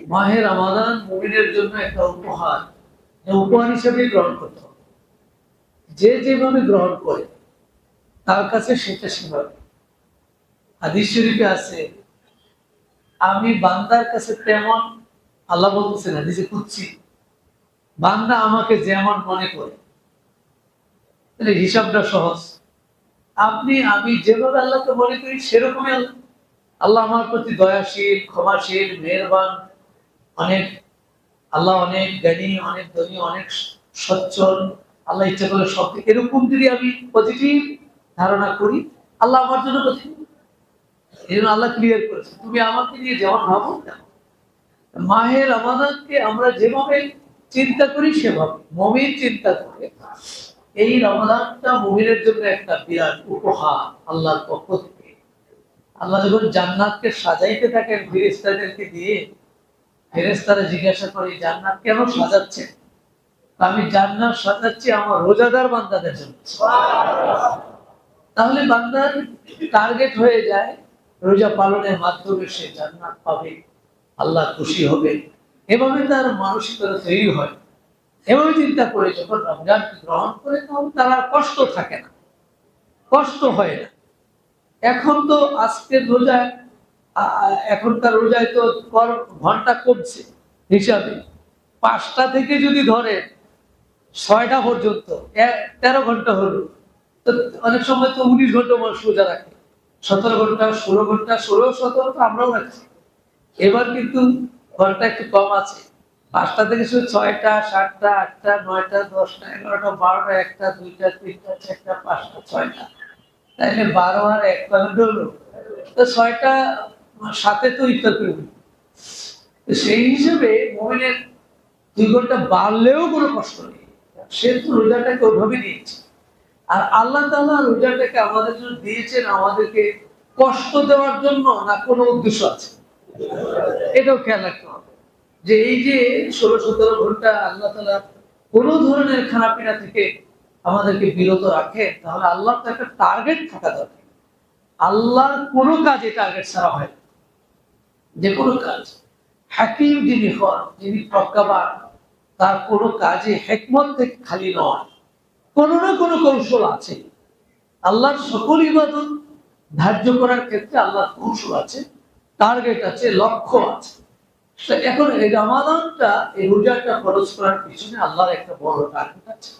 মাহে রমাদান মুমিনের জন্য একটা উপহার, উপহার হিসেবে গ্রহণ করতে হবে। যে যেভাবে গ্রহণ করে তার কাছে সেটা সেভাবে। হাদিস শরীফে আছে, আমি বান্দার কাছে তেমন, আল্লাহ বলতেছেন হাদিসে কুদসি, বান্দা আমাকে যেমন মনে করে, তাহলে হিসাবটা সহজ। আমি যেভাবে আল্লাহকে মনে করি সেরকমই আল্লাহ। আল্লাহ আমার প্রতি দয়াশীল, ক্ষমাশীল, মেহেরবান, অনেক, আল্লাহ অনেক জ্ঞানী, অনেক ধনী, অনেক সচ্ছল, আল্লাহ ইচ্ছা করে সব, এরকম যদি আমি পজিটিভ ধারণা করি, আল্লাহ আমার জন্য পজিটিভ। এই জন্য আল্লাহ ক্লিয়ার করেছে, তুমি আমাকে নিয়ে যেমন ভাবো তেমন। মাহে রমাদানকে আমরা যেভাবে চিন্তা করি সেভাবে মুমিন চিন্তা করে। এই রমাদানটা মুমিনের জন্য একটা বিরাট উপহার আল্লাহর পক্ষ থেকে। আল্লাহ যখন জান্নাতকে সাজাইতে থাকেন ফেরেশতাদেরকে দিয়ে, ফেরেশতারা জিজ্ঞাসা করে জান্নাত কেন সাজাচ্ছে? আমি জান্নাত সাজাচ্ছি আমার রোজাদার বান্দাদের জন্য। তাহলে বান্দার টার্গেট হয়ে যায়, রোজা পালনের মাধ্যমে সে জান্নাত পাবে, আল্লাহ খুশি হবে। এভাবে তার মানসিকতা তৈরি হয়। এভাবে চিন্তা করে যখন রমজান গ্রহণ করে, তখন তার আর কষ্ট থাকে না, কষ্ট হয় না। এখন তো আজকের রোজায়, এখনকার রোজায় তো ঘন্টা কমছে হিসাবে। 5টা থেকে যদি ধরে 6টা পর্যন্ত 13 ঘন্টা হলো, তো অনেক সময় তো 19 ঘন্টা মানুষ রোজা রাখে, 17 ঘন্টা, 16 ঘন্টা, 16, 17 তো আমরাও রাখছি। এবার কিন্তু ঘন্টা একটু কম আছে। 5টা থেকে শুধু 6টা, 7টা, 8টা, 9টা, 10টা, 11টা, 12টা, 1টা, 2টা, 3টা, 4টা, 5টা, 6টা, তাইলে 12 আর 1 ঘন্টা হলো। তো 6টা সাথে তো ইফতার করে দিল। সেই হিসেবে মুমিনের 2 ঘন্টা বাড়লেও কোনো কষ্ট নেই, সে তো রোজাটাকে ওইভাবে নিয়েছে। আর আল্লাহ তাআলা রোজাটাকে আমাদের জন্য দিয়েছেন আমাদেরকে কষ্ট দেওয়ার জন্য, না কোনো উদ্দেশ্য আছে? এটাও খেয়াল রাখতে হবে যে এই যে 16-17 ঘন্টা আল্লাহ তাআলা কোনো ধরনের খানাপিনা থেকে আমাদেরকে বিরত রাখে, তাহলে আল্লাহর তো একটা টার্গেট থাকা দরকার। আল্লাহর কোনো কাজে টার্গেট ছাড়া হয় না। যে কোনো কাজ, হাকিম যিনি হন, যিনি প্রজ্ঞাবান, তার কোনো কাজে হিকমত থেকে খালি নয়, কোনো না কোনো কৌশল আছে। আল্লাহর সকল ইবাদত ধার্য করার ক্ষেত্রে আল্লাহর কৌশল আছে, টার্গেট আছে, লক্ষ্য আছে। এখন এই রমাদানটা, এই রোজাটা ফরজ করার পিছনে আল্লাহর একটা বড় টার্গেট আছে।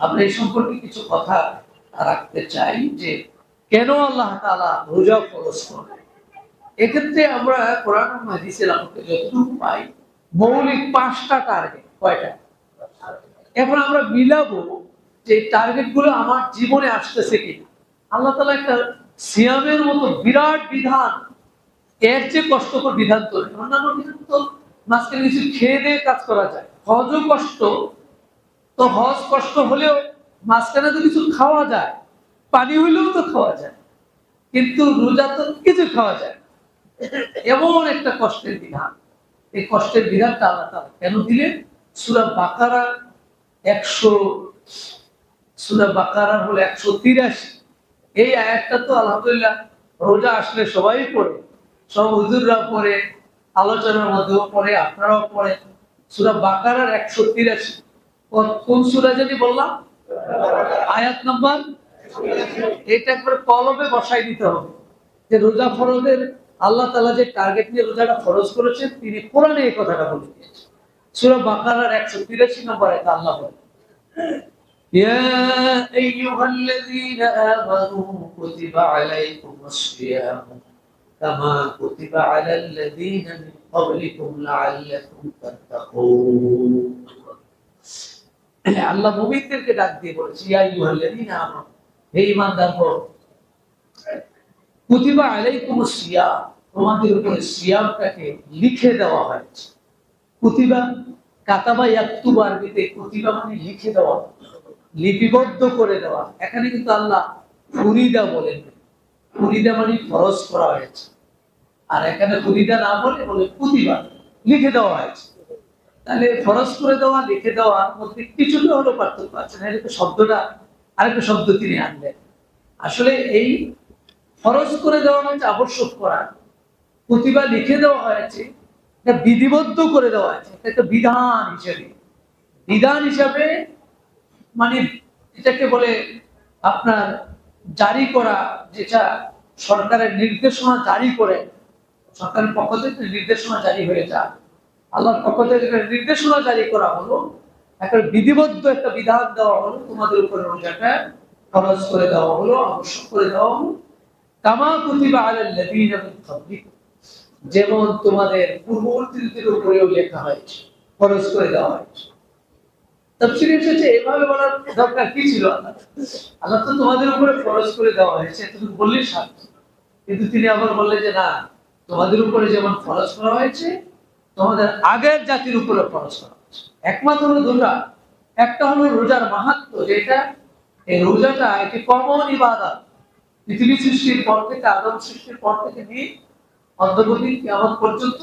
আমরা এই সম্পর্কে কিছু কথা রাখতে চাই যে কেন আল্লাহ তাআলা রোজা ফরজ করেন। এক্ষেত্রে আমরা কোরআন ও হাদিসের আলোকে যতটুকু পাই, মৌলিক 5টা টার্গেট। কয়টা? এখন আমরা মিলাবো যে টার্গেট গুলো আমার জীবনে আসতেছে কিনা। আল্লাহ তাআলা একটা সিয়ামের মতো বিরাট বিধান, এর চেয়ে কষ্টকর বিধান তো নেই। অন্যান্য বিধান তো মাঝখানে কিছু খেয়ে দিয়ে কাজ করা যায়, হজও কষ্ট, তো হজ কষ্ট হলেও মাঝখানে তো কিছু খাওয়া যায়, পানি হইলেও তো খাওয়া যায়, কিন্তু রোজা তো কিছু খাওয়া যায়। এমন একটা কষ্টের বিধান, এই কষ্টের বিধানটা আল্লাহ তাআলা কেন দিলেন? সূরা বাকারা 100, সূরা বাকারা হলো 183। এই আয়াতটা তো আলহামদুলিল্লাহ রোজা আসলে সবাই পড়ে, সব হুজুররা পড়ে, আলোচনার মধ্যেও পড়ে, আপনারাও পড়ে। সূরা বাকারার 183 কোন সূরা জানি বললাম? আয়াত নাম্বার। এটা একবার কলমে বসাই দিতে হবে যে রোজা ফরজের, আল্লাহ তাআলা যে টার্গেট নিয়ে রোজাটা ফরজ করেছেন, তিনি কোরআনে এই কথাটা বলে দিয়েছেন। সূরা বাকারার 183 নম্বর আয়াতে আল্লাহ বলেন, ইয়া আইয়ুহাল্লাযীনা আমানু কুতিবা আলাইকুমুস সিয়াম কামা কুতিবা আলাল্লাযীনা মিন ক্বাবলিকুম লাআল্লাকুম তাত্তাকুন। আল্লাহ মুমিনদেরকে ডাক দিয়ে বলেছে, ইয়া আইয়ুহাল্লাযীনা আমানু, হে ঈমানদারগণ, কুতিবা আলাইকুমুস সিয়াম, তোমাদের উপরে সিয়ামটাকে লিখে দেওয়া হয়েছে। কুতিবা, কাতাবা ইয়াকতুবু আরবিতে কুতিবা মানে লিখে দেওয়া, লিপিবদ্ধ করে দেওয়া। এখানে কিন্তু আল্লাহ ফুরিদা বলেন, ফুরিদা মানে ফরজ করা হয়েছে। আর এখানে ফুরিদা না বলে কুতিবা, লিখে দেওয়া হয়েছে। তাহলে ফরজ করে দেওয়া, লিখে দেওয়ার মধ্যে কিছুটা হলো পার্থক্য আছে। না এটা শব্দটা, আরেকটা শব্দ তিনি আনলেন। আসলে এই ফরজ করে দেওয়া হয়েছে আবশ্যক করা, কুতিবা লিখে দেওয়া হয়েছে এটা বিধিবদ্ধ করে দেওয়া হয়েছে, এটা বিধান হিসাবে মানে এটাকে বলে আপনার জারি করা, যেটা সরকারের নির্দেশনা জারি করে, সরকারের পক্ষ থেকে নির্দেশনা জারি হয়ে যায়, আল্লাহর পক্ষ থেকে নির্দেশনা জারি করা হলো, একটা বিধিবদ্ধ একটা বিধান দেওয়া হলো, তোমাদের উপরে রোজাটা ফরজ করে দেওয়া হলো, আবশ্যক করে দেওয়া হলো, কামা কুতিবা আলাল লাযীনা মিন ক্বাবলিকুম, যেমন তোমাদের পূর্ববর্তীদের উপরেও লেখা হয়েছে, ফরজ করে দেওয়া হয়েছে। তাফসীরে এসেছে এভাবে বলার দরকার কি ছিল? আল্লাহ তো তোমাদের উপরে ফরজ করে দেওয়া হয়েছে, তুমি বললেই সার্থক। কিন্তু তিনি আবার বললেন যে না, তোমাদের উপরে যেমন ফরজ করা হয়েছে, তোমাদের আগের জাতির উপরে ফরজ করা হয়েছে। একমাত্র হলো দুটা, একটা হলো রোজার মাহাত্ম্য, যেটা এই রোজাটা একটি কমন ইবাদত, পৃথিবী সৃষ্টির পর থেকে, আদম সৃষ্টির পর থেকে নিয়ে অদ্যবধি কিয়ামত পর্যন্ত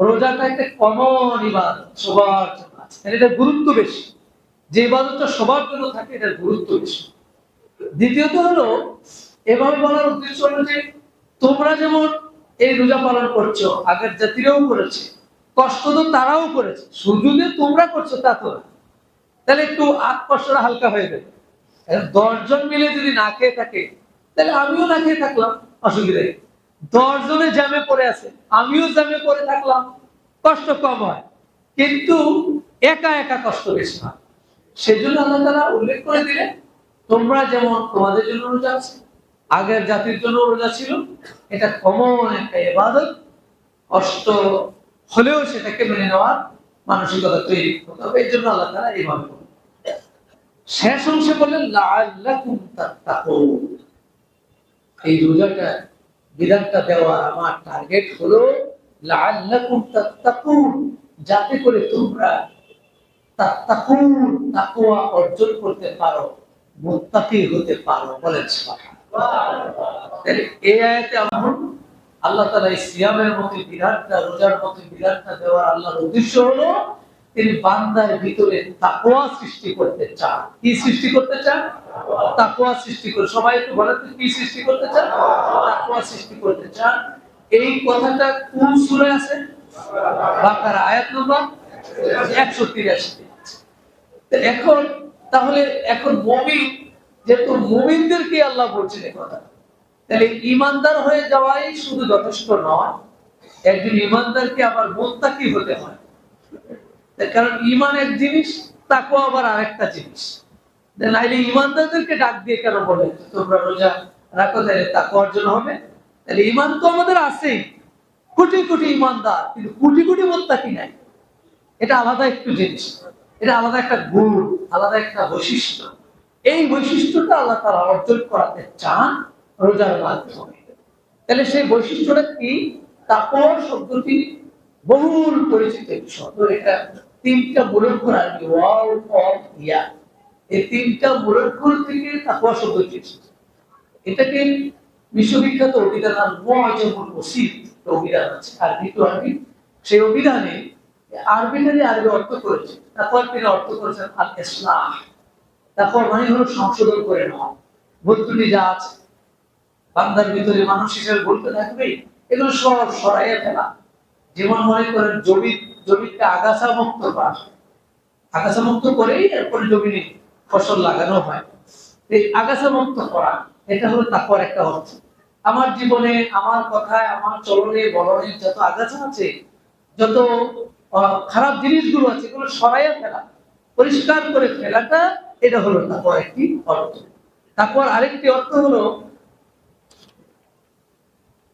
রোজাটা একটা কমন ইবাদত, সবার জন্য আছে, এটা গুরুত্ব বেশি। যে ইবাদতটা সবার জন্য থাকে, এটার গুরুত্ব বেশি। দ্বিতীয়ত হলো এভাবে বলার উদ্দেশ্য হলো যে তোমরা যেমন এই রোজা পালন করছো, আগের জাতিরাও করেছে, কষ্ট তো তারাও করেছে, শুধু যে তোমরা করছো তা তো না। তাহলে একটু কষ্টটা হালকা হয়ে যাবে। 10 জন মিলে যদি না খেয়ে থাকে, তাহলে আমিও না খেয়ে থাকলাম, অসুবিধা নেই। 10 জনে জ্যামে পড়ে আছে, আমিও জ্যামে পড়ে থাকলাম, কষ্ট কম হয়। কিন্তু একা একা কষ্ট বেশি হয়। সেজন্য আল্লাহ তাআলা উল্লেখ করে দিলেন, তোমরা যেমন তোমাদের জন্য রোজা আছে, আগের জাতির জন্য রোজা ছিল, এটা কমন একটা ইবাদত, কষ্ট হলেও সেটাকে মেনে নেওয়ার মানসিকতা তৈরি করতে হবে। এই জন্য আল্লাহ তাআলা এইভাবে বলেন। শেষ অংশে বললেন লাআল্লাকুম তাত্তাকুন, এই রোজাটা বিধানটা দেওয়ার আমার টার্গেট হলো লাআল্লাকুম তাত্তাকুন, যাতে করে তোমরা তাত্তাকুন, তাকওয়া অর্জন করতে পারো, মুত্তাকি হতে পারো। বলেন সুবহানাল্লাহ। তাহলে এই আয়াতে আমরা আল্লাহ তাআলা এই সিয়ামের মতো বিধানটা, রোজার মতো বিধানটা দেওয়ার আল্লাহর উদ্দেশ্য হলো তিনি বান্দার ভিতরে তাকওয়া সৃষ্টি করতে চান। কি সৃষ্টি করতে চান? তাকওয়া সৃষ্টি করে। সবাই একটু বলেন তো, কি সৃষ্টি করতে চান? তাকওয়া সৃষ্টি করতে চান। এই কথাটা কোন সূরায় আছে? বাকারা আয়াত নম্বর 183। এখন তাহলে এখন মুমিন, যেহেতু মুমিনদেরকে আল্লাহ বলছেন এই কথা, তাহলে ঈমানদার হয়ে যাওয়াই শুধু যথেষ্ট নয়, একজন ঈমানদারকে আবার মুত্তাকি হতে হয়। কারণ ঈমান এক জিনিস, তাকওয়া আবার আরেকটা জিনিস। নাইলে ঈমানদারদেরকে ডাক দিয়ে কেন বলে তোমরা রোজা রাখো, তাহলে তাকওয়া অর্জন হবে? তাহলে ঈমান তো আমাদের আছেই, কোটি কোটি ঈমানদার, কিন্তু কোটি কোটি মুত্তাকি নাই। এটা আলাদা একটু জিনিস, এটা আলাদা একটা গুণ, আলাদা একটা বৈশিষ্ট্য। এই বৈশিষ্ট্যটা আল্লাহ তাআলা অর্জন করাতে চান রোজার মাধ্যমে। তাহলে সেই বৈশিষ্ট্যটা কি? তাকওয়া শব্দটি বহুল পরিচিত শব্দ। এটা 3টা মূলক্ষর আরবি, ওয়াও, কফ, ইয়া, এই 3টা মূলক্ষর থেকে তাকওয়া শব্দটি এসেছে। এটাকে বিশ্ববিখ্যাত অভিধান আল মুআজামুল ওয়াসিত অভিধান আছে, আরবি টু আরবি। সেই অভিধানে আরবিটারই আরবি অর্থ করেছে, তাকওয়ার তিনি অর্থ করেছেন আল ইসলাহ। তাকওয়া মানে হলো সংশোধন করে নেওয়া, ভুল ত্রুটি যা আছে বান্দার ভিতরে মানুষ হিসেবে বলতে থাকবে, এগুলো সব সরাইয়া ফেলা। যেমন মনে করেন জমিতে আগাছা মুক্ত করা, আগাছা মুক্ত করেই এরপরে জমিনে ফসল লাগানো হয়। এই আগাছা মুক্ত করা, এটা হলো তাকওয়ার একটা অর্থ। আমার জীবনে, আমার কথায়, আমার চলনে বলনে যত আগাছা আছে, যত খারাপ জিনিসগুলো আছে, এগুলো সরাইয়া ফেলা, পরিষ্কার করে ফেলাটা, এটা হলো তাকওয়ার একটি অর্থ। তাকওয়ার আরেকটি অর্থ হলো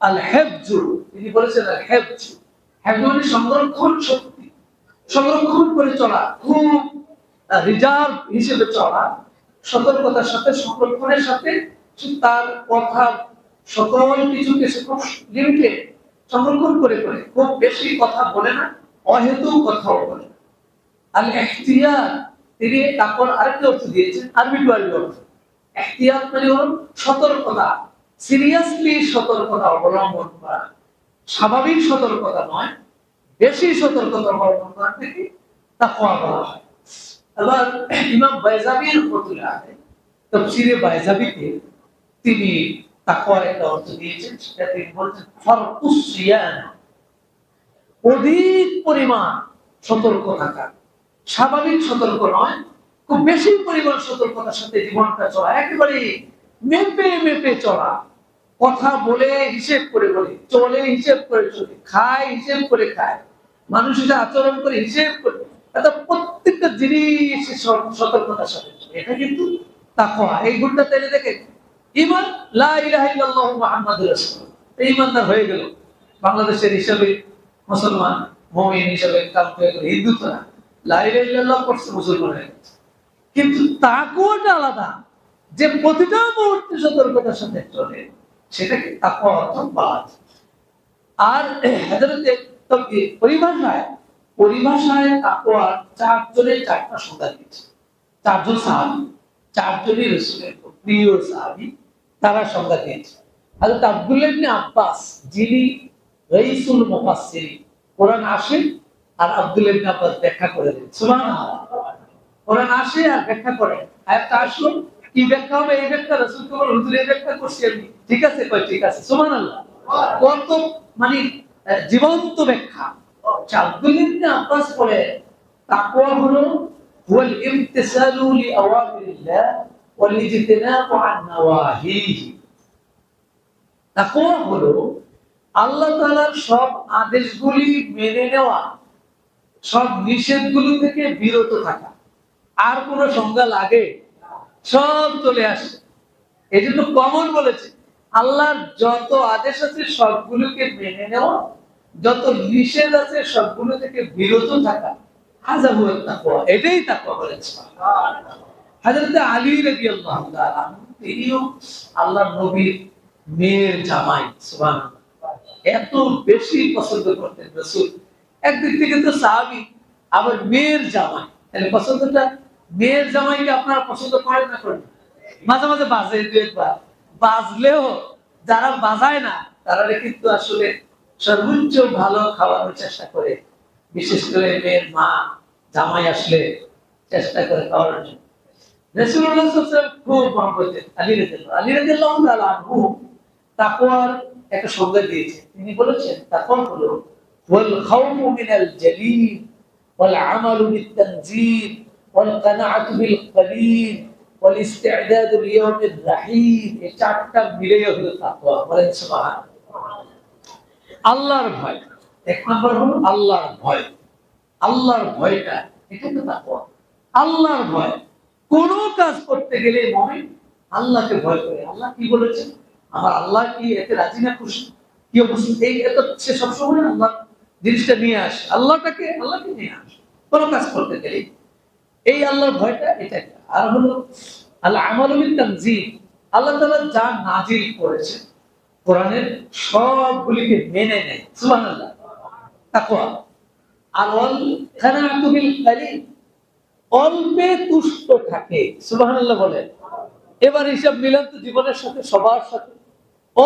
আল হিফজু। তিনি বলেছেন আল হিফজু, হিফজু মানে সংরক্ষণ শক্তি, সংরক্ষণ করে চলা, খুব রিজার্ভ হিসেবে চলা, সতর্কতার সাথে, সংরক্ষণের সাথে, তার কথা সকল কিছুকে সে খুব লিমিটে সংরক্ষণ করে করে, খুব বেশি কথা বলে না, অহেতুক কথাও বলে না। আল ইহতিয়াত, তিনি তারপর আরেকটা অর্থ দিয়েছেন, আরবি টু আরবি অর্থ। ইহতিয়াত মানে হলো সতর্কতা, সিরিয়াসলি সতর্কতা অবলম্বন করা, স্বাভাবিক সতর্কতা নয়, বেশি সতর্কতা অবলম্বন করা থেকে তাকওয়া বলা হয়। আবার ইমাম বাইজাবি রাহমাতুল্লাহ আলাইহি তাফসীরে বাইজাবিতে তিনি তাকওয়ার একটা অর্থ দিয়েছেন, সেটা তিনি বলছেন ফারকুস সিয়াম অধিক পরিমাণ সতর্ক থাকা, স্বাভাবিক সতর্ক নয়, খুব বেশি পরিমাণ সতর্কতার সাথে জীবনটা চলা, একেবারে মেপে মেপে চলা, কথা বলে হিসেব করে বলে, চলে হিসেব করে চলে, খায় হিসেব করে খায়, মানুষের সাথে আচরণ করে হিসেব করে, প্রত্যেকটা জিনিস সতর্কতার সাথে। এটা কিন্তু তাকওয়া। এই গুণটা তেলে দেখে ঈমান, লা ইলাহা ইল্লাল্লাহু মুহাম্মাদুর রাসূলুল্লাহ, এই ঈমানদার হয়ে গেল। বাংলাদেশের হিসাবে মুসলমান, মুমিন হিসাবে কাম হয়ে গেল, হিন্দু তো না, লা ইলাহা ইল্লাল্লাহ পড়ছে মুসলমান হয়ে গেছে। কিন্তু তাকওয়াটা আলাদা, যে প্রতিটা মুহূর্তে সতর্কতার সাথে চলে, সেটাকে তাকওয়া অর্থ বলা যায়। আর হযরতে পরিভাষায় তাকওয়ার চারজনের চারটা সংজ্ঞা দিয়েছে। চারজন সাহাবী, চারজনই রাসূলের প্রিয় সাহাবী, তারা সংজ্ঞা দিয়েছে। হযরত আব্দুল্লাহ ইবনে আব্বাস, যিনি রাইসুল মুফাসসিরিন, কোরআন আসে আর আব্দুল্লাহ ইবনে আব্বাস ব্যাখ্যা করে দেন। সুবহানাল্লাহ। কোরআন আসে আর ব্যাখ্যা করে। আয়াতটা আসলো, কি ব্যাখ্যা হবে? এই ব্যাখ্যা রাসূলকে বলে, হুজুর এই ব্যাখ্যা করছি আমি, ঠিক আছে? কয় ঠিক আছে। সুবহানাল্লাহ। কত মানে জীবন্ত ব্যাখ্যা। আব্দুল্লাহ ইবনে আব্বাস বলে তাকওয়া হলো হুয়াল ইমতিসালু লিআওয়ামিরিল্লাহ ওয়াল ইজতিনাবু আন নাওয়াহিহি। তাকওয়া হলো আল্লাহ তাআলার সব আদেশগুলি মেনে নেওয়া, সব নিষেধগুলো থেকে বিরত থাকা। আর কোন সংজ্ঞা লাগে? সব চলে আসে। এই জন্য কমন বলেছে, আল্লাহর যত আদেশ আছে সবগুলোকে মেনে নেওয়া, যত নিষেধ আছে সবগুলো থেকে বিরত থাকা, হাযা হুয়া তাকওয়া, এটাই তাকওয়া বলেছে। হযরত আলী রাদিয়াল্লাহু তাআলা, তিনিও আল্লাহর নবীর মেয়ের জামাই। সুবহানাল্লাহ। এত বেশি পছন্দ করতেন রাসূল। একদিক থেকে তো সাহাবী, আবার মেয়ের জামাই, তাহলে পছন্দটা, মেয়ের জামাইকে আপনারা পছন্দ করেন না করেন? মাঝে মাঝে বাজে, দু একবার বাজলেও যারা বাজায় না তারা কিন্তু আসলে সর্বোচ্চ ভালো খাওয়ানোর চেষ্টা করে, বিশেষ করে মেয়ের মা জামাই আসলে চেষ্টা করে খাওয়ানোর জন্য। রাসূলুল্লাহ সাল্লাল্লাহু আলাইহি ওয়াসাল্লাম খুব মহব্বত করতেন আলী রাদিয়াল্লাহু তাআলা আনহু। তাকওয়ার একটা সংজ্ঞা দিয়েছে, তিনি বলেছেন তাকওয়া হলো ওয়াল খাউফু মিনাল জালিল ওয়াল আমালু বিত-তানজিল ওয়াল কানাআতু বিল কলিল ওয়াল ইস্তি'দাদু লিয়াউমির রাহিম। এই চারটা মিলে হলো তাকওয়া। বলেন সুবহানাল্লাহ। আল্লাহর ভয়, এক নম্বর হলো আল্লাহর ভয়। আল্লাহর ভয়টা, এটা তো তাকওয়া। আল্লাহর ভয়, কোন কাজ করতে গেলে মুমিন আল্লাহকে ভয় করে। আল্লাহ কি বলেছেন, আমার আল্লাহ কি এতে রাজি না খুশি, কি অবস্থা, এই এত সে সবসময় আল্লাহ জিনিসটা নিয়ে আসে, আল্লাহকে নিয়ে আসে কোন কাজ করতে গেলে। এই আল্লাহর ভয়টা, এটা। আর হলো আল্লাহ আমালু বিত-তানজিল, আল্লাহ তাআলা যা নাজিল করেছেন কোরআনের সবগুলিকে মেনে নেয়। সুবহানাল্লাহ, তাকওয়া। আর ওয়াল কানাআতু বিল কলিল, অল্পে তুষ্ট থাকে। সুবহানাল্লাহ বলেন। এবার হিসাব মিলান তো জীবনের সাথে, সবার সাথে।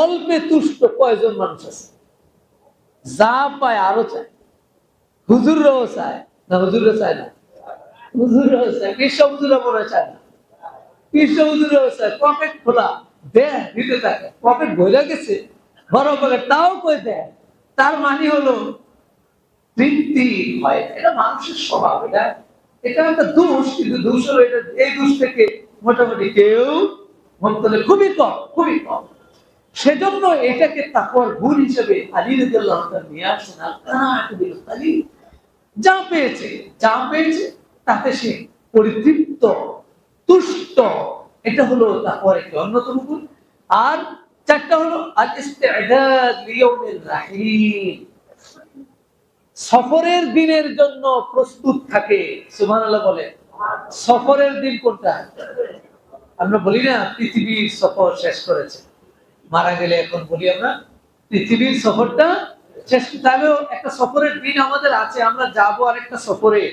অল্পে তুষ্ট কয়জন মানুষ আছে? যা পায় আরো চায়। হুজুররাও চায় না? হুজুররা চায় না? হুজুররাও চায়, কৃষ্ণ হুজুররা মনে চায় না? কৃষ্ণ হুজুররাও চায়। পকেট খোলা, দেয়, দিতে থাকে। পকেট ভরে গেছে, বড় পকেট, তাও কই দেয়। তার মানে হলো তৃপ্তি হয়। এটা মানুষের স্বভাব, এটা একটা দোষ। কিন্তু দোষ হলো এটা, এই দোষ থেকে মোটামুটি কেউ মুক্ত হলে খুবই কম, খুবই কম। সেজন্য এটাকে তাকওয়ার গুণ হিসেবে আলী রাদিয়াল্লাহু তাআলা নিয়ে আসেন। আল-কানাআতু বিল কলিল, যা পেয়েছে তাতে সে পরিতৃপ্ত, তুষ্ট। এটা হলো তাকওয়ার একটি অন্যতম গুণ। আর চারটা হলো আল ইস্তি'দাদ লিয়াউমির রাহিল, সফরের দিনের জন্য প্রস্তুত থাকে। সুবহানাল্লাহ বলে। সফরের দিন কোনটা? আমরা বলি না পৃথিবীর সফর শেষ করেছে, মারা গেলে এখন বলি আমরা পৃথিবীর সফরটা শেষ। তাহলেও একটা সফরের দিন আমাদের আছে, আমরা যাব আরেকটা সফরে,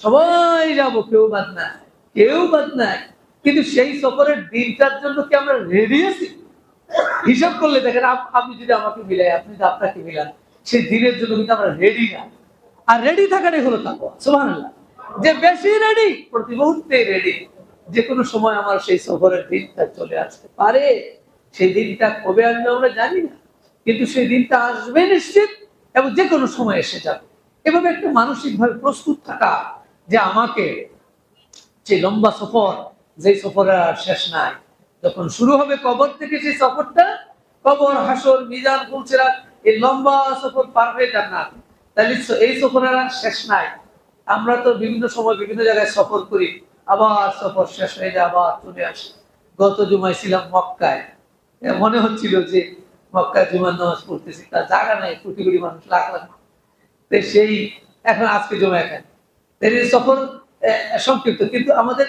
সবাই যাব, কেউ বাদ নাই, কেউ বাদ নাই। কিন্তু সেই সফরের দিনটার জন্য কি আমরা রেডি আছি? হিসাব করলে দেখেন, আপনি যদি আমাকে মিলাই, আপনি যদি আপনাকে মিলান, সেই দিনের জন্য কিন্তু আমরা রেডি না। আর রেডি থাকাটাই হলো তাকওয়া। সুবহানাল্লাহ। যে বেশি রেডি, প্রতি মুহূর্তে রেডি, যে কোনো সময় আমার সেই সফরের দিনটা চলে আসতে পারে। সেই দিনটা কবে আসবে আমরা জানি না, কিন্তু সেই দিনটা আসবে নিশ্চিত। এবং যে কোনো সময় এসে যাবে। এভাবে একটা মানসিকভাবে প্রস্তুত থাকা যে আমাকে যে লম্বা সফর, যে সফরের আর শেষ নাই, যখন শুরু হবে কবর থেকে সেই সফরটা, কবর, হাসর, মিজান, পুলসিরাত, এই লম্বা সফর পার হয়ে জান্নাত, তাহলে এই সফরের আর শেষ নাই। আমরা তো বিভিন্ন সময় বিভিন্ন জায়গায় সফর করি, আবার সফর শেষ হয়ে যায়, আবার চলে আসি। গত জুমায় ছিলাম মক্কায়, মনে হচ্ছিল যে মক্কায় জুমার নামাজ পড়তেছি, তার জায়গা নাই, কোটি কোটি মানুষ, লাখ লাখ। সেই এখন আজকে জমা এখানে সফর সংক্ষিপ্ত, কিন্তু আমাদের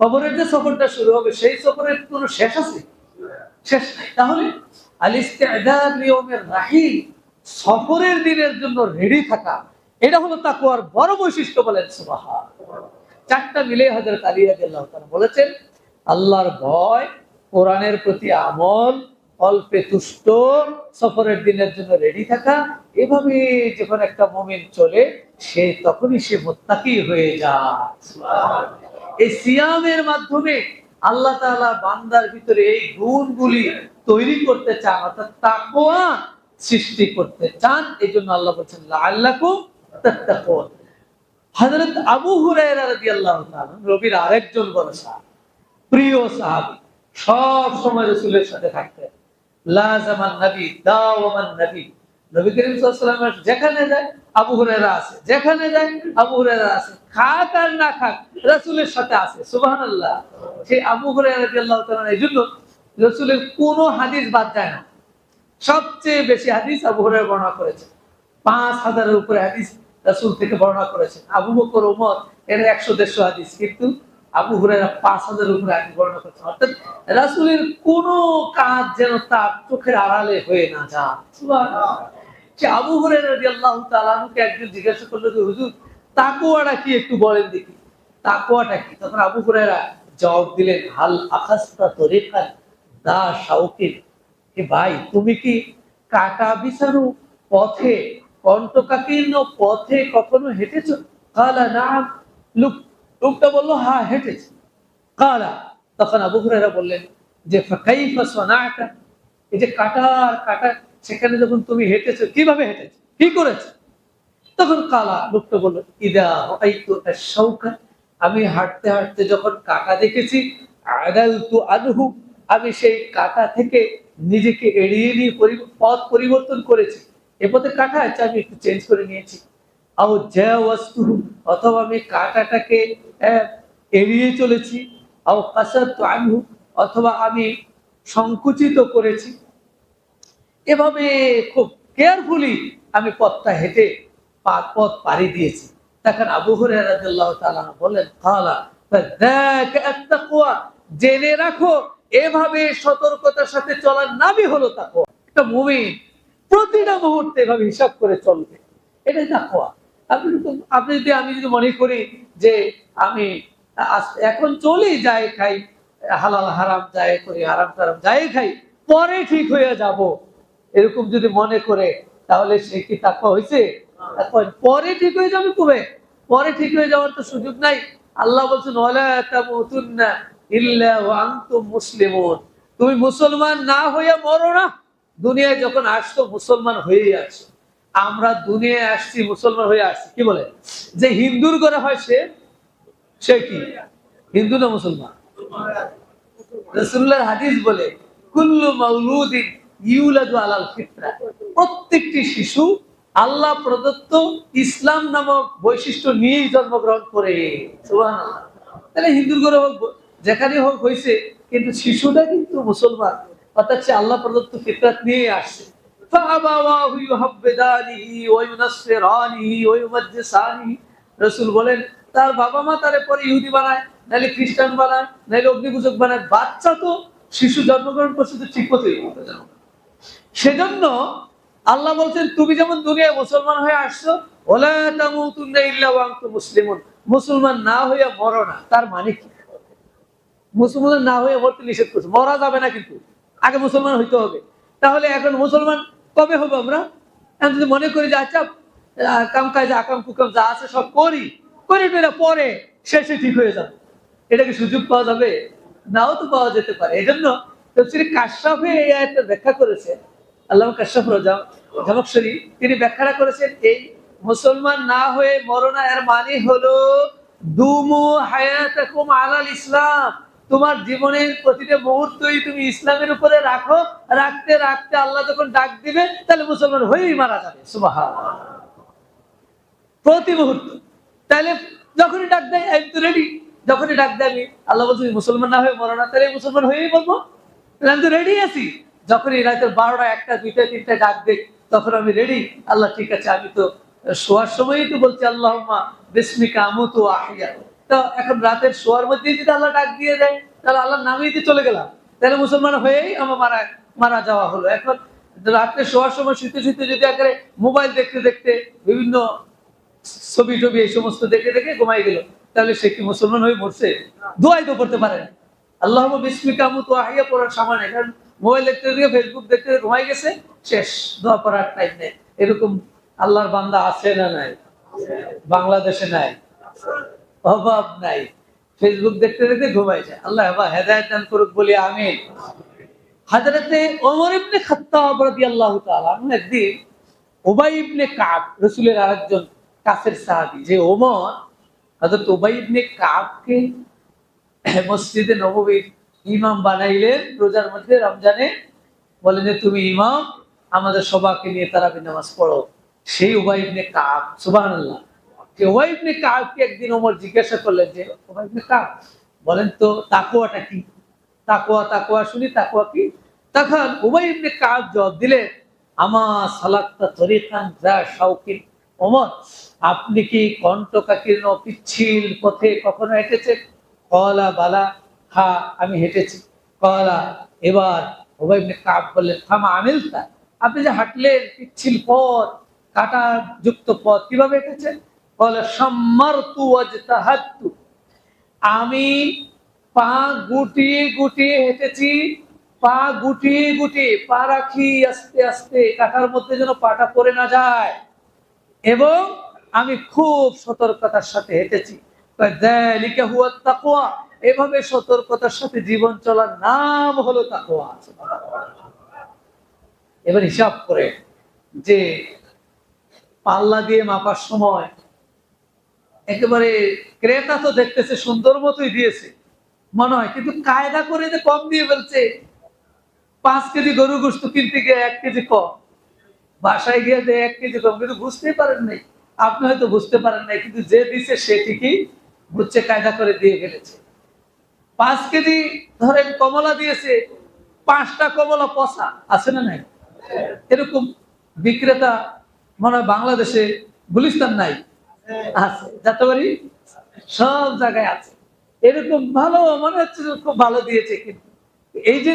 কবরের যে সফরটা শুরু হবে সেই সফরের কোনো শেষ আছে? শেষ নাই। তাহলে আল ইস্তিআদাদ লিয়াউমির রাহিল, সফরের দিনের জন্য রেডি থাকা, এটা হলো তাকওয়ার বড় বৈশিষ্ট্য। বলেন সুবহানাল্লাহ। চারটা মিলে হযরত আলী রাদিয়াল্লাহু তাআলা বলেছেন, আল্লাহর ভয়, কোরআনের প্রতি আমল, অল্পে তুষ্ট, সফরের দিনের জন্য রেডি থাকা। এভাবে যখন একটা মুমিন চলে, সে তখনই সে মুত্তাকি হয়ে যায়। সুবহানাল্লাহ। এই সিয়ামের মাধ্যমে আল্লাহ তাআলা বান্দার ভিতরে এই গুণগুলি তৈরি করতে চান, অর্থাৎ তাকওয়া সৃষ্টি করতে চান। এজন্য আল্লাহ বলেছেন লাআল্লাকুম তাত্তাকুন। হযরত আবু হুরায়রা রাদিয়াল্লাহু তাআলা, নবীর আরেকজন বড় সাহাবী, প্রিয় সাহাবী, সব সময় রাসূলের সাথে থাকতেন। লাযামান নবী দাওয়ামান নবী, নবী করিম সাল্লাল্লাহু আলাইহি ওয়াসাল্লাম যেখানে যায় আবু হুরায়রা আছে, যেখানে যায় আবু হুরায়রা আছে, খাক আর না খাক রাসূলের সাথে আছে। সুবহানাল্লাহ। সেই আবু হুরায়রা রাদিয়াল্লাহু তাআলা এইজন্য রাসূলের কোনো হাদিস বাদ যায় না। সবচেয়ে বেশি হাদিস আবু হুরায়রা বর্ণনা করেছেন, 5000-এর উপরে হাদিস রাসূল থেকে বর্ণনা করেছেন। আবু বকর, ওমর এর 100-150 হাদিস, কিন্তু আবু হুরায়রা 5000-এর উপরে হাদিস বর্ণনা করেছেন। অর্থাৎ রাসূলের কোনো কাজ যেন তার চোখের আড়ালে হয়ে না যায়। সুবহানাল্লাহ। সে আবু হুরায়রা রাদিয়াল্লাহু তাআলা আনহুকে একজন জিজ্ঞাসা করলো যে হুজুর, তাকওয়াটা কি একটু বলেন দেখি, তাকওয়াটা কি? তখন আবু হুরায়রা জবাব দিলেন, হাল আখাসতা তরিকান দা শাওকিন, হে ভাই, তুমি কি কাটা বিছানো পথে, কণ্টকাকীর্ণ পথে কখনো হেঁটেছো? কালা নাম। লোকটা বললো হ্যাঁ হেঁটেছি। কালা, তখন আবু হুরায়রা বললেন যে ফাকাইফা সানাআতা, এই যে কাটার কাটা সেখানে যখন তুমি হেঁটেছো, কিভাবে হেঁটেছো, কি করেছো? তখন কালা, লোকটা বললো ইদা রাআইতু আশ-শাওকা, আমি হাঁটতে হাঁটতে যখন কাটা দেখেছি, আদালতু আনহু, আমি সেই কাটা থেকে নিজেকে এড়িয়ে নিয়ে পথ পরিবর্তন করেছি। এ পথে কাটা আছে, আমি একটু চেঞ্জ করে নিয়েছি। আও জাওয়াজতুহু, অথবা আমি কাটাটাকে এড়িয়ে চলেছি। আও কাসারতু আনহু, অথবা আমি সংকুচিত করেছি। এভাবে খুব কেয়ারফুলি আমি পথটা হেঁটে পথ পাড়ি দিয়েছি। তখন আবু হুরায়রা রাদিয়াল্লাহু তাআলা বলেন, কালা ফাযাকা আত-তাকওয়া, জেনে রাখো এভাবে সতর্কতার সাথে চলার নামই হলো তাকওয়া। একটা মুমিন প্রতিটা মুহূর্তে এভাবে হিসাব করে চলবে, এটাই তাকওয়া। আপনি যদি, আমি যদি মনে করি যে আমি এখন চলি, যাই খাই, হালাল হারাম যাই করি, হারাম টারাম যাই খাই, পরে ঠিক হয়ে যাব, এরকম যদি মনে করে, তাহলে সে কি তাকওয়া হয়েছে? পরে ঠিক হয়ে যাবে কবে? পরে ঠিক হয়ে যাওয়ার তো সুযোগ নাই। আল্লাহ বলছেন ওয়ালা তামুতুন্না ইল্লা ওয়া আনতুম মুসলিমুন, তুমি মুসলমান না হইয়া মরো না। দুনিয়ায় যখন আসছো মুসলমান হয়েই আসছো। আমরা দুনিয়ায় আসছি মুসলমান হয়ে আসছি। কি বলে যে হিন্দুর ঘরে হয় সে কি হিন্দু না মুসলমান? রাসূলুল্লাহর হাদিস বলে কুল্লু মাউলুদিন ইউলাদু আলাল ফিতরা, প্রত্যেকটি শিশু আল্লাহ প্রদত্ত ইসলাম নামক বৈশিষ্ট্য নিয়েই জন্মগ্রহণ করে। সুবহানাল্লাহ। তাহলে হিন্দুর ঘরে হোক, যেখানে হোক হয়েছে, কিন্তু শিশুটা কিন্তু মুসলমান, অর্থাৎ সে আল্লাহ প্রদত্ত ফিতরাত নিয়ে আসছে। ফাআবাওয়াহু ইউহাব্বিদানিহি ওয়া ইউনাসসিরানিহি ওয়া ইউমাজ্জিসানিহি, রাসূল বলেন তার বাবা মা তারে পরে ইহুদি বানায়, নাইলে খ্রিস্টান বানায়, নাইলে অগ্নিপূজক বানায়। বাচ্চা তো, শিশু জন্মগ্রহণ করছে তো ঠিক মতোই। সেজন্য আল্লাহ বলছেন তুমি যেমন দুনিয়ায় মুসলমান হয়ে আসছো, ওয়ালা তামুতুন্না ইল্লা ওয়া আনতুম মুসলিমুন, মুসলমান না হইয়া মরো না। তার মানে কি? মুসলমান না হয়ে মরতে নিষেধ করছে, মরা যাবে না, কিন্তু আগে মুসলমান হইতে হবে। তাহলে এখন মুসলমান কবে হবো আমরা? এখন যদি মনে করি যে আচ্ছা কাম কাজ আকাম কুকাম যা আছে সব করি পরে শেষে ঠিক হয়ে যাবে, এটা কি সুযোগ পাওয়া যাবে? নাও তো পাওয়া যেতে পারে। এই জন্য তাফসীরে কাশফে এই আয়াতটা ব্যাখ্যা করেছে আল্লামা কাশফ রোজা জামাকশরী তিনি ব্যাখ্যা করেছেন, এই মুসলমান না হয়ে মরনা এর মানে হলো দুমু হায়াতাকুম আলাল ইসলাম, তোমার জীবনের প্রতিটা মুহূর্তই তুমি ইসলামের উপরে রাখো, রাখতে রাখতে আল্লাহ যখন ডাক দিবে তাহলে মুসলমান হয়েই মারা যাবে। সুবহানাল্লাহ। প্রতি মুহূর্ত, তাহলে যখনই ডাক দেয় আমি তো রেডি, যখনই ডাক দেয় আমি আল্লাহ বলছি মুসলমান না হয়ে মরো না, তাহলে মুসলমান হয়েই বলবো, আমি তো রেডি আছি। যখনই রাতের 12টা 1টা 2টা 3টা ডাক দেয় তখন আমি রেডি, আল্লাহ ঠিক আছে, আমি তো শোয়ার সময়ই তো বলছি আল্লাহুম্মা বিসমিকা আমুতু ওয়া আহইয়া। তো এখন রাতের শোয়ার মধ্যেই যদি আল্লাহ ডাক দিয়ে দেয় তাহলে আল্লাহর নামেই তো চলে গেলাম, তাহলে মুসলমান হয়েই আমার মারা যাওয়া হলো। এখন রাত্রে শোয়ার সময় শুতে শুতে যদি একেবারে মোবাইল দেখতে দেখতে বিভিন্ন ছবি টবি এই সমস্ত দেখে দেখে ঘুমাই গেল, তাহলে সে কি মুসলমান হয়ে মরছে? দোয়াই তো করতে পারে না। আল্লাহুম্মা বিসমিকা আমুতু ওয়া আহইয়া পড়ার সময় নেই, কারণ মোবাইল দেখতে দেখে ফেসবুক দেখতে ঘুমাই গেছে, শেষ, দোয়া করার টাইম নেই। এরকম আল্লাহর বান্দা আছে না নাই? বাংলাদেশে নাই, অভাব নাই। ফেসবুক দেখতে দেখতে ঘুমাই যায়। আল্লাহ হেদায়েত দান করুক বলি আমিন। হযরতে ওমর ইবনে খাত্তাব রাদিয়াল্লাহু তাআলা আনহু একদিন উবাই ইবনে কাব, রাসূলের আরেকজন কাছের সাহাবী, যে ওমর হযরত উবাই ইবনে কাবকে মসজিদে নববীর ইমাম বানাইলেন রোজার মধ্যে, রমজানে, বলেন যে তুমি ইমাম, আমাদের সবাইকে নিয়ে তারাবি নামাজ পড়ো। সেই উবাই ইবনে কাব, সুবহানাল্লাহ, যে উবাই ইবনে কাবকে একদিন ওমর জিজ্ঞাসা করলেন যে উবাই ইবনে কাব, বলেন তো তাকওয়াটা কি? তাকওয়া শুনি, তাকওয়া কি? তখন উবাই ইবনে কাব জবাব দিলেন, আমা সালাকতা তরিকান যা শাওকিন, ওমর আপনি কি কণ্টকাকীর্ণ পিচ্ছিল পথে কখনো হেঁটেছেন? কলা বালা, হ্যাঁ আমি হেঁটেছি। কলা, এবার উবাই ইবনে কাব বললেন, ফামা আমিলতা, আপনি যে হাঁটলেন পিচ্ছিল পথ, কাঁটা যুক্ত পথ, কিভাবে হেঁটেছেন? কলা সাম্মারতু ওয়াজতাহাদতু, আমি পা গুটিয়ে গুটিয়ে হেঁটেছি, পা গুটিয়ে গুটিয়ে পা রাখি আস্তে আস্তে, কাঁটার মধ্যে যেন পাটা পড়ে না যায়, এবং আমি খুব সতর্কতার সাথে হেঁটেছি। যালিকা হুয়া তাকওয়া, এভাবে সতর্কতার সাথে জীবন চলার নাম হলো তাকওয়া। এবার হিসাব করে যে পাল্লা দিয়ে মাপার সময় একেবারে ক্রেতা তো দেখতেছে সুন্দর মতোই দিয়েছে মনে হয়, কিন্তু কায়দা করে যে কম দিয়ে ফেলছে। 5 কেজি গরু গোশত কিনতে গিয়ে 1 কেজি কম, বাসায় গিয়ে যে 1 কেজি কম, কিন্তু বুঝতেই পারেন নাই। আপনি হয়তো বুঝতে পারেন নাই, কিন্তু যে দিছে সে ঠিকই বুঝছে, কায়দা করে দিয়ে ফেলেছে। 5 কেজি ধরেন কমলা দিয়েছে, 5টা কমলা পচা, আছে না নাই? এরকম বিক্রেতা মনে হয় বাংলাদেশে গুলিস্তান নাই, আছে, যাত্রাবাড়ি, সব জায়গায় আছে। এরকম ভালো মনে হচ্ছে খুব ভালো দিয়েছে, কিন্তু এই যে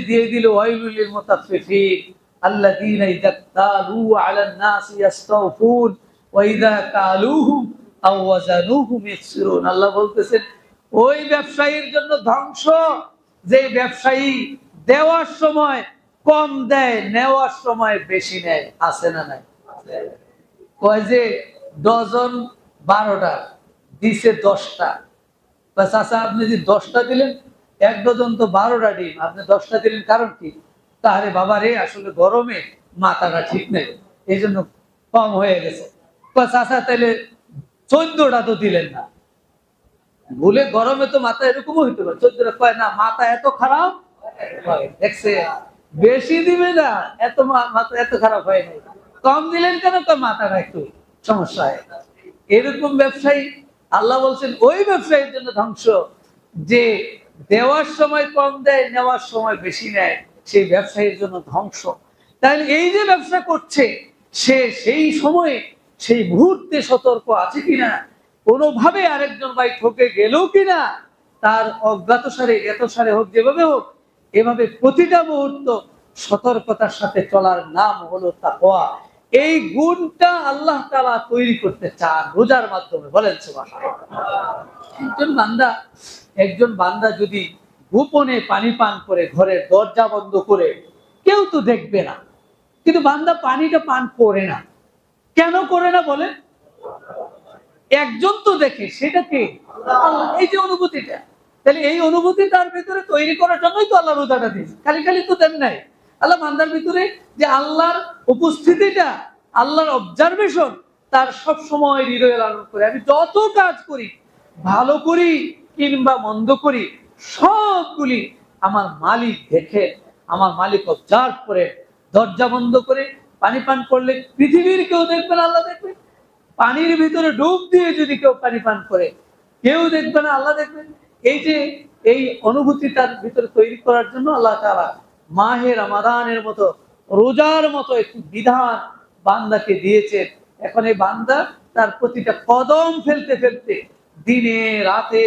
দিয়ে দিল, ওয়াইলুল লিল মুতাফফিফিন আল্লাযীনা ইযা ক্তালু আলান নাসি ইস্তাওফুন ওয়া ইযা কালুহুম আও ওয়াজানুহুম ইখসিরুন। আল্লাহ বলতেছেন ওই ব্যবসায়ীর জন্য ধ্বংস, যে ব্যবসায়ী দেওয়ার সময় কম দেয়, নেওয়ার সময় বেশি নেয়, আছে না নাই? কয় যে ডজন 12টা দিছে 10টা, বাস আচ্ছা, আপনি যে 10টা দিলেন, 1 ডজন তো 12টা ডিম, আপনি 10টা দিলেন, কারণ কি? তাহলে বাবা রে, আসলে গরমে মাথাটা ঠিক নেই, এই জন্য কম হয়ে গেছে। বাস আচ্ছা, তাহলে 14টা তো দিলেন না, ভুলে, গরমে তো মাথা এরকমও হইতে পারে, 14টা কয় না, মাথা এত খারাপ দেখছে, বেশি দিবে না, এত মাথা এত খারাপ হয় নাই, কম দিলেন কেন? তো মাথাটা একটু সমস্যা হয়। এরকম ব্যবসায়ী, আল্লাহ বলছেন ওই ব্যবসায়ীর জন্য ধ্বংস, যে দেওয়ার সময় কম দেয়, নেওয়ার সময় বেশি নেয়, সেই ব্যবসায়ীর জন্য ধ্বংস। তাহলে এই যে ব্যবসা করছে, সে সেই সময়ে সেই মুহূর্তে সতর্ক আছে কিনা, কোনোভাবে আরেকজন ভাই ঠকে গেল কিনা, তার অজ্ঞাত সারে এত সারে হোক, যেভাবে হোক, এভাবে প্রতিটা মুহূর্ত সতর্কতার সাথে চলার নাম হলো তাকওয়া। এই গুণটা আল্লাহ তাআলা তৈরি করতে চান রোজার মাধ্যমে, বলেন সুবহানাল্লাহ। একজন বান্দা যদি গোপনে পানি পান করে, ঘরের দরজা বন্ধ করে, কেউ তো দেখবে না, কিন্তু বান্দা পানিটা পান করে না, কেন করে না বলে? একজন তো দেখে, সেটা কে? আল্লাহ। এই যে অনুভূতিটা, তাহলে এই অনুভূতি তার ভিতরে তৈরি করার জন্যই তো আল্লাহ রোজাটা দিয়েছে, খালি খালি তো দেন নাই। আল্লাহ বান্দার ভিতরে যে আল্লাহর উপস্থিতিটা, আল্লাহর অবজারভেশন তার সব সময় হৃদয়ে লালন করে। আমি যত কাজ করি, ভালো করি কিংবা মন্দ করি, সবগুলি আমার মালিক দেখে, আমার মালিক অবজার্ভ করে। দরজা বন্ধ করে পানি পান করলে পৃথিবীর কেউ দেখবে না, আল্লাহ দেখবে। পানির ভিতরে ডুব দিয়ে যদি কেউ পানি পান করে, কেউ দেখবে না, আল্লাহ দেখবেন। এই যে এই অনুভূতি তার ভিতরে তৈরি করার জন্য আল্লাহ তাআলা মাহে রমাদানের মতো, রোজার মতো একটি বিধান বান্দাকে দিয়েছেন। এখন এই বান্দা তার প্রতিটা কদম ফেলতে ফেলতে, দিনে রাতে,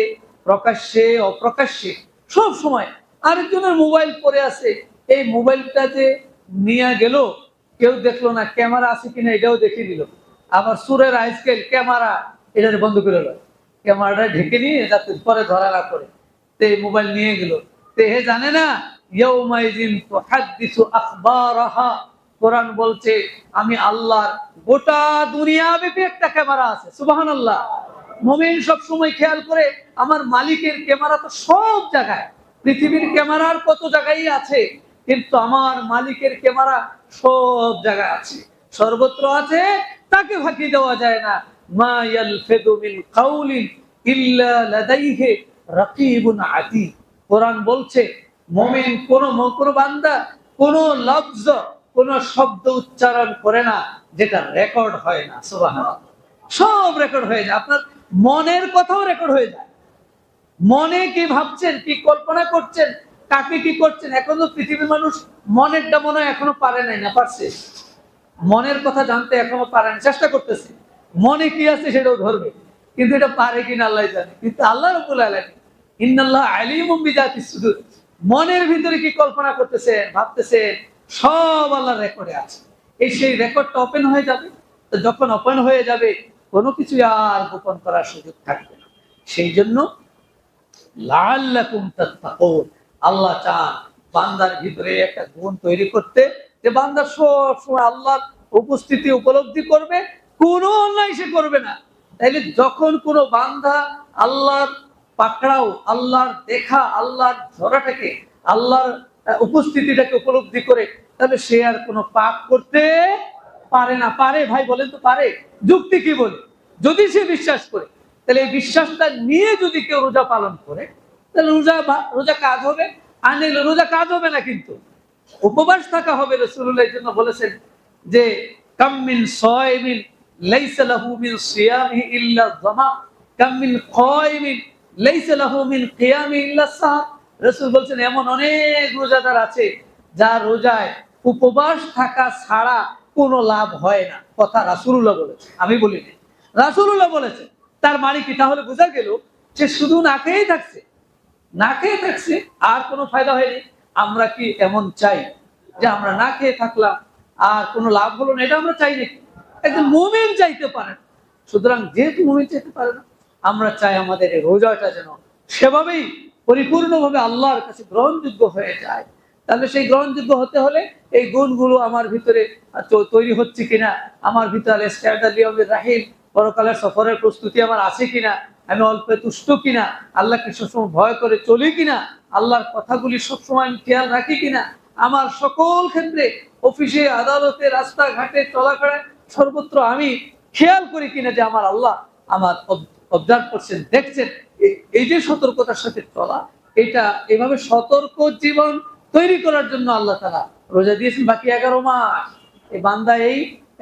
প্রকাশ্যে অপ্রকাশ্যে, সব সময় আরেকজনের মোবাইল পড়ে আছে, এই মোবাইলটা যে নিয়ে গেল, কেউ দেখলো না, ক্যামেরা আছে কিনা এটাও দেখে দিল। আবার সুরের আজকাল ক্যামেরা এটা বন্ধ করে দেয়, ক্যামেরাটা ঢেকে নিয়ে যাতে পরে ধরা না করে, তো এই মোবাইল নিয়ে গেল। তো হে জানে না, ইয়াউমাইযিন তুহাদ্দিসু আখবারাহা, কোরআন বলছে আমি আল্লাহর গোটা দুনিয়া ব্যাপী একটা ক্যামেরা আছে। সুবহানাল্লাহ। মুমিন সব সময় খেয়াল করে আমার মালিকের ক্যামেরা তো সব জায়গায়, পৃথিবীর ক্যামেরার কত জায়গায় আছে, কিন্তু আমার মালিকের ক্যামেরা সব জায়গায় আছে, সর্বত্র আছে, তাকে ফাঁকি দেওয়া যায় না। মা ইয়ালফিযু মিন কাউলিন ইল্লা লাদাইহি রাকিবুন আতীদ। কোরআন বলছে মুমিন কোন বান্দা কোন লফজ, কোন শব্দ উচ্চারণ করে না যেটা রেকর্ড হয় না। সুবহানাল্লাহ। সব রেকর্ড হয়ে যায়, আপনার মনের কথাও রেকর্ড হয়ে যায়। মনে কি ভাবছেন, কি কল্পনা করছেন, কাকে কি করছেন, এখন তো পৃথিবীর মানুষ মনেরটা মনে হয় এখনো পারে নাই, না পারছে, মনের কথা জানতে এখনো পারে না, চেষ্টা করতেছে, মনে কি আছে সেটাও ধরবে, কিন্তু এটা পারে কিনা আল্লাহ জানে। কিন্তু আল্লাহ রাব্বুল আলামিন ইন্নাল্লাহ আলিমুম বিযাতিস সুদূর, মনের ভিতরে কি কল্পনা করতেছেন, ভাবতেছেন, সব আল্লাহর রেকর্ডে আছে। এই সেই রেকর্ডটা ওপেন হয়ে যাবে। তো যখন ওপেন হয়ে যাবে, কোনো কিছু আর গোপন করার সুযোগ থাকবে না। সেই জন্য লাআল্লাকুম তাত্তাকুন, আল্লাহ চান বান্দার ভিতরে একটা গুণ তৈরি করতে, যে বান্দা সব সময় আল্লাহর উপস্থিতি উপলব্ধি করবে, কোনো অন্যায় সে করবে না। তাইলে যখন কোনো বান্দা আল্লাহর পাকড়াও, আল্লাহর দেখা, আল্লাহর ধরাটাকে, আল্লাহর উপস্থিতিটাকে উপলব্ধি করে, তাহলে সে আর কোনো পাপ করতে পারে না। পারে ভাই, বলেন তো পারে? যুক্তি কি বলে? যদি সে বিশ্বাস করে, তাহলে এই বিশ্বাসটা নিয়ে যদি কেউ রোজা পালন করে, তাহলে রোজা কাজ হবে। আর নইলে রোজা কাজ হবে না, কিন্তু উপবাস থাকা হবে। রাসূলুল্লাহ জন্য বলেছেন যে কাম মিন সায়মিন লাইসা লাহু মিন সিয়ামিহি ইল্লা যামা, কাম মিন কায়িমিন লাইসা লাহু মিন কিয়ামিহি ইল্লা সাহর। রাসূল বলেছেন এমন অনেক রোজাদার আছে যার রোজায় উপবাস থাকা ছাড়া কোনো লাভ হয় না। কথা রাসূলুল্লাহ বলেছেন, আমি বলিনি, রাসূলুল্লাহ বলেছেন। তার মানে কি? তাহলে বোঝা গেল সে শুধু না খেয়েই থাকছে, না খেয়ে থাকছে, আর কোনো ফায়দা হয়নি। আমরা কি এমন চাই যে আমরা না খেয়ে থাকলাম আর কোনো লাভ হলো না? এটা আমরা চাই নাকি? একজন মুমিন চাইতে পারে না। সুতরাং যেহেতু মুমিন চাইতে পারে না, আমরা চাই আমাদের এই রোজাটা যেন সেভাবেই পরিপূর্ণভাবে আল্লাহর কাছে গ্রহণযোগ্য হয়ে যায়। তাহলে সেই গ্রহণযোগ্য হতে হলে এই গুণগুলো আমার ভিতরে তৈরি হচ্ছে কিনা, আমার ভিতরে রাহিম, পরকালের সফরের প্রস্তুতি আমার আছে কিনা, আমি অল্প তুষ্ট কিনা, আল্লাহকে সবসময় ভয় করে চলি কিনা, আল্লাহর কথাগুলি সবসময় আমি খেয়াল রাখি কিনা, আমার সকল ক্ষেত্রে, অফিসে, আদালতে, রাস্তাঘাটে, চলাফেরায়, সর্বত্র আমি খেয়াল করি কিনা যে আমার আল্লাহ আমার অবজার্ভ করছেন, দেখছেন। এই যে সতর্কতার সাথে চলা, এটা এভাবে সতর্ক জীবন তৈরি করার জন্য আল্লাহ তাআলা রোজা দিয়েছেন বাকি 11 মাস। এই বান্দা এই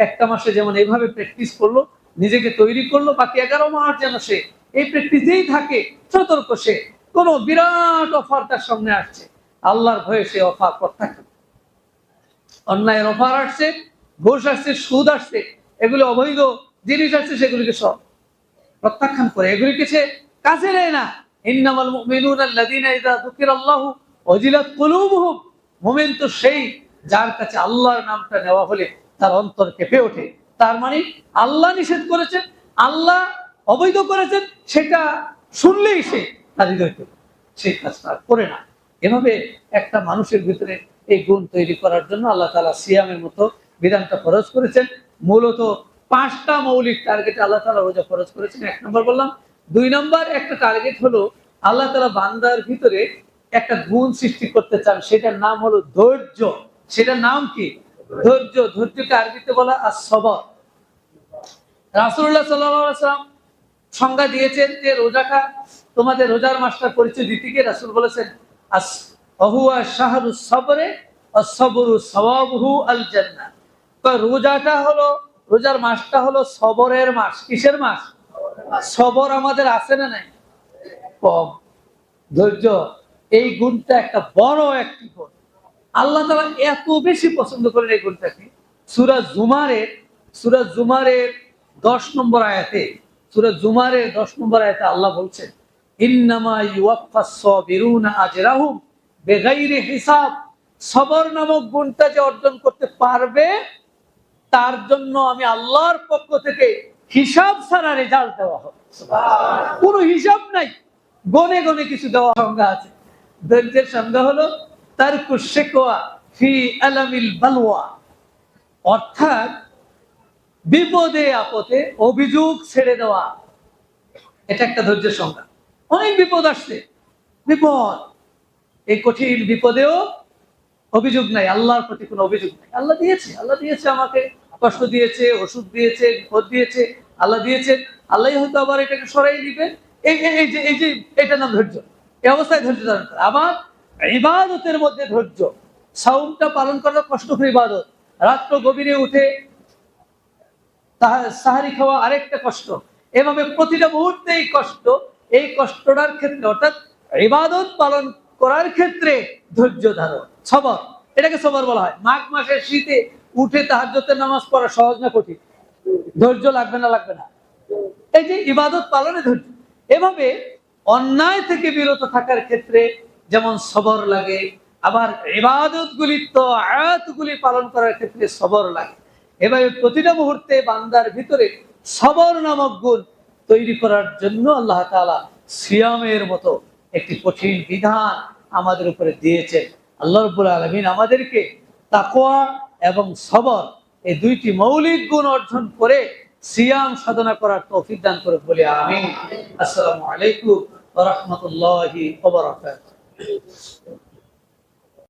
একটা মাসে যেমন এইভাবে প্র্যাকটিস করলো, নিজেকে তৈরি করলো, বাকি 11 মাস যেন সে এই প্র্যাকটিসেই থাকে, সতর্ক। সে কোন বিরাট অফার তার সামনে আসছে, আল্লাহর ভয়ে সে অফার প্রত্যাখ্যান, অন্যায়ের অফার আসছে, ঘুষ আসছে, সুদ আসছে, এগুলো অবৈধ জিনিস আসছে, সেগুলিকে সব প্রত্যাখ্যান করে এগুলিকে সে কাছে নেয় না। ইন্নামাল মুমিনুনা আল্লাযীনা ইযা যুকিরাল্লাহু ওয়াজিলাত কুলুবুহুম, মুমিন তো সেই যার কাছে আল্লাহর নামটা নেওয়া হলে তার অন্তর কেঁপে ওঠে। তার মানে আল্লাহ নিষেধ করেছেন, আল্লাহ অবৈধ করেছেন, সেটা শুনলেই সে তার হৃদয় সেই কাজটা করে না। এভাবে একটা মানুষের ভিতরে এই গুণ তৈরি করার জন্য আল্লাহ তাআলা সিয়ামের মতো বিধানটা ফরজ করেছেন। মূলত 5টা মৌলিক টার্গেট আল্লাহ তাআলা রোজা ফরজ করেছেন। 1 নম্বর বললাম। 2 নম্বর একটা টার্গেট হলো আল্লাহ তাআলা বান্দার ভিতরে একটা গুণ সৃষ্টি করতে চান, সেটার নাম হলো ধৈর্য। সেটার নাম কি? ধৈর্য। ধৈর্যকে আরবিতে বলা as-sabr। রাসূলুল্লাহ সাল্লাল্লাহু আলাইহি ওয়াসাল্লাম সংজ্ঞা দিয়েছেন যে রোজাটা, তোমাদের রোজার মাসটার পরিচয় দিতে গিয়ে রাসূল বলেছেন হুয়া শাহরুস সাবরে ওয়াস-সাবরু সাওয়াবুহু আল জান্নাহ। তো রোজাটা হলো, রোজার মাসটা হলো সবরের মাস। কিসের মাস? সবর আমাদের আছে না নাই? কম। ধৈর্য, এই গুণটা একটা বড় একটি গুণ। আল্লাহ তাআলা এত বেশি পছন্দ করেন এই গুণটাকে। সূরা জুমারের 10 নম্বর আয়াতে, সূরা জুমারের 10 নম্বর আয়াতে আল্লাহ বলছেন, ইন্নামা ইউওয়াফাস সাবিরুনা আজরাহুম বিগাইরি হিসাব। সবর নামক গুণটা যে অর্জন করতে পারবে তার জন্য আমি আল্লাহর পক্ষ থেকে হিসাব ছাড়া রেজাল্ট দেওয়া হবে। কোনো হিসাব নাই, গনে গনে কিছু দেওয়া সংজ্ঞা আছে। ধৈর্যের সংজ্ঞা হলো তারকুশ শিকওয়া ফি আলামিল বালওয়া, অর্থাৎ বিপদে আপদে অভিযোগ ছেড়ে দেওয়া। এটা একটা ধৈর্যের সংজ্ঞা। অনেক বিপদ আসছে, বিপদ, এই কঠিন বিপদেও অভিযোগ নাই, আল্লাহর প্রতি কোনো অভিযোগ নাই। আল্লাহ দিয়েছে আমাকে, কষ্ট দিয়েছে, ওষুধ দিয়েছে, বিপদ দিয়েছে, আল্লাহ দিয়েছেন, আল্লাহ হয়তো আবার এটাকে সরাই দিবেন। এই যে এটার নাম ধৈর্য। এই অবস্থায় ধৈর্য ধারণ করা। আবার ইবাদতের মধ্যে ধৈর্য। সাওমটা পালন করা কষ্টকর ইবাদত। রাত্র গভীরে উঠে সাহারি খাওয়া আরেকটা কষ্ট। এভাবে প্রতিটা মুহূর্তেই কষ্ট। এই কষ্টটার ক্ষেত্রে, অর্থাৎ ইবাদত পালন করার ক্ষেত্রে ধৈর্য ধারণ, সবর, এটাকে সবর বলা হয়। মাঘ মাসের শীতে উঠে তাহাজ্জুদের নামাজ পড়া সহজ না কঠিন? ধৈর্য লাগবে না? লাগবে না? এই যে ইবাদত পালনে ধৈর্য। এভাবে অন্যায় থেকে বিরত থাকার ক্ষেত্রে যেমন সবর লাগে, আবার ইবাদতগুলি তো আয়াতগুলি পালন করার ক্ষেত্রে সবর লাগে। এভাবে প্রতিটা মুহূর্তে বান্দার ভিতরে সবর নামক গুণ তৈরি করার জন্য আল্লাহ তাআলা সিয়ামের মতো একটি কঠিন বিধান আমাদের উপরে দিয়েছেন। আল্লাহ রাব্বুল আলামিন আমাদেরকে তাকওয়া এবং সবর, এই দুইটি মৌলিক গুণ অর্জন করে সিয়াম সাধনা করার তৌফিক দান করে বলি আমিন। আসসালামু আলাইকুম ওয়া রাহমাতুল্লাহি ওয়া বারাকাতুহু।